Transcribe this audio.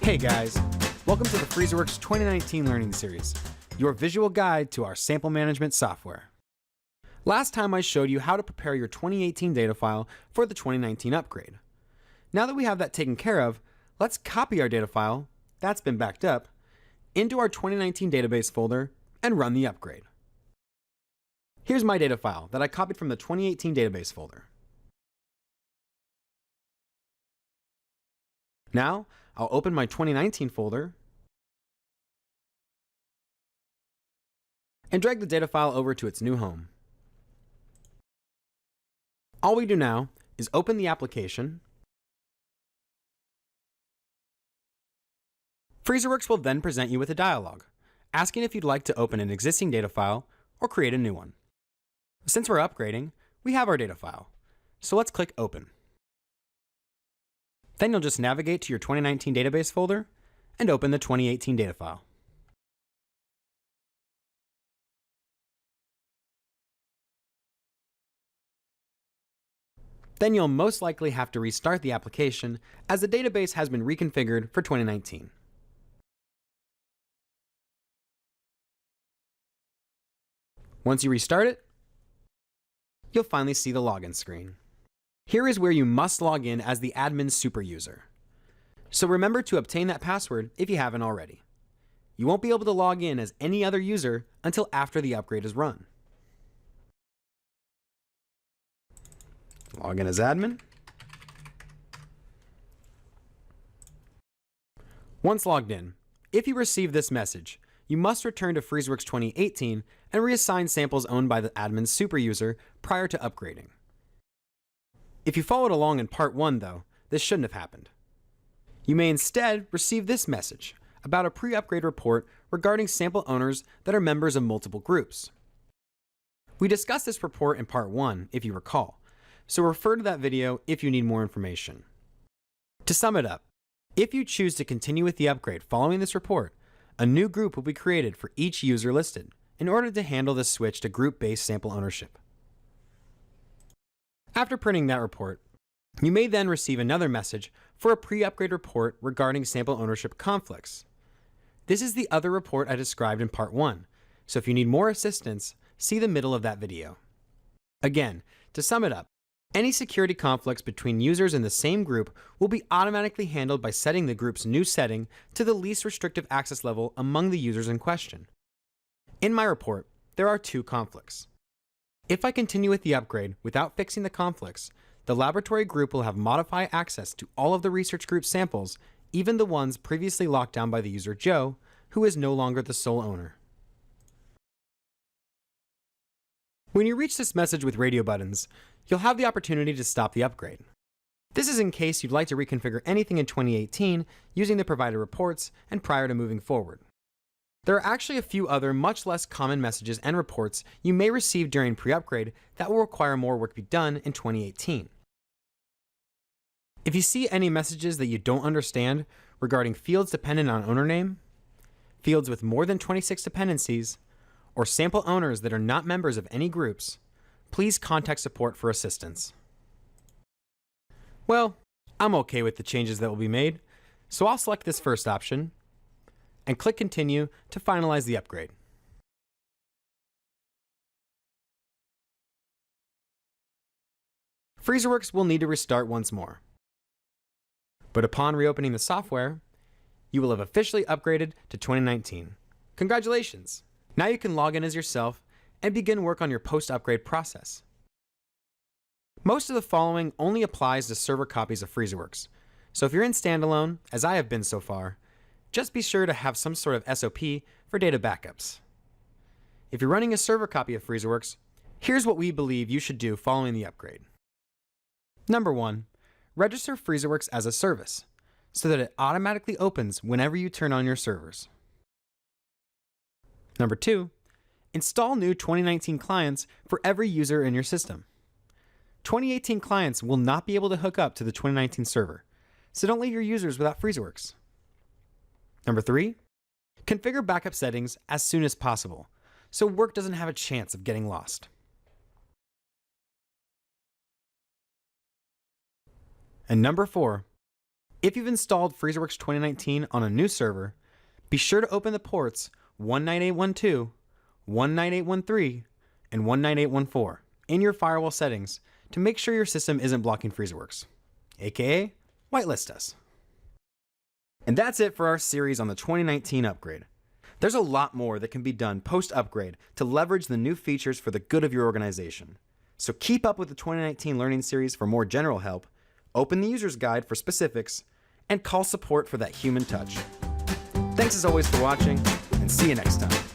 Hey guys, welcome to the Freezerworks 2019 Learning Series, your visual guide to our sample management software. Last time I showed you how to prepare your 2018 data file for the 2019 upgrade. Now that we have that taken care of, let's copy our data file, that's been backed up, into our 2019 database folder and run the upgrade. Here's my data file that I copied from the 2018 database folder. Now, I'll open my 2019 folder and drag the data file over to its new home. All we do now is open the application. Freezerworks will then present you with a dialog, asking if you'd like to open an existing data file or create a new one. Since we're upgrading, we have our data file, so let's click Open. Then you'll just navigate to your 2019 database folder and open the 2018 data file. Then you'll most likely have to restart the application as the database has been reconfigured for 2019. Once you restart it, you'll finally see the login screen. Here is where you must log in as the admin super user. So remember to obtain that password if you haven't already. You won't be able to log in as any other user until after the upgrade is run. Log in as admin. Once logged in, if you receive this message, you must return to Freezerworks 2018 and reassign samples owned by the admin super user prior to upgrading. If you followed along in part 1 though, this shouldn't have happened. You may instead receive this message about a pre-upgrade report regarding sample owners that are members of multiple groups. We discussed this report in part 1 if you recall, so refer to that video if you need more information. To sum it up, if you choose to continue with the upgrade following this report, a new group will be created for each user listed in order to handle the switch to group-based sample ownership. After printing that report, you may then receive another message for a pre-upgrade report regarding sample ownership conflicts. This is the other report I described in part 1, so if you need more assistance, see the middle of that video. Again, to sum it up, any security conflicts between users in the same group will be automatically handled by setting the group's new setting to the least restrictive access level among the users in question. In my report, there are 2 conflicts. If I continue with the upgrade without fixing the conflicts, the laboratory group will have modified access to all of the research group samples, even the ones previously locked down by the user Joe, who is no longer the sole owner. When you reach this message with radio buttons, you'll have the opportunity to stop the upgrade. This is in case you'd like to reconfigure anything in 2018 using the provided reports and prior to moving forward. There are actually a few other much less common messages and reports you may receive during pre-upgrade that will require more work to be done in 2018. If you see any messages that you don't understand regarding fields dependent on owner name, fields with more than 26 dependencies, or sample owners that are not members of any groups, please contact support for assistance. Well, I'm okay with the changes that will be made, so I'll select this first option and click Continue to finalize the upgrade. Freezerworks will need to restart once more. But upon reopening the software, you will have officially upgraded to 2019. Congratulations! Now you can log in as yourself and begin work on your post-upgrade process. Most of the following only applies to server copies of Freezerworks, so if you're in standalone, as I have been so far, just be sure to have some sort of SOP for data backups. If you're running a server copy of Freezerworks, here's what we believe you should do following the upgrade. Number 1, register Freezerworks as a service, so that it automatically opens whenever you turn on your servers. Number 2, install new 2019 clients for every user in your system. 2018 clients will not be able to hook up to the 2019 server, so don't leave your users without Freezerworks. Number 3, configure backup settings as soon as possible, so work doesn't have a chance of getting lost. And number 4, If you've installed Freezerworks 2019 on a new server, be sure to open the ports 198.1.2, 198.1.3, and 198.1.4 in your firewall settings to make sure your system isn't blocking Freezerworks, aka whitelist us. And that's it for our series on the 2019 upgrade. There's a lot more that can be done post-upgrade to leverage the new features for the good of your organization. So keep up with the 2019 learning series for more general help, open the user's guide for specifics, and call support for that human touch. Thanks as always for watching, and see you next time.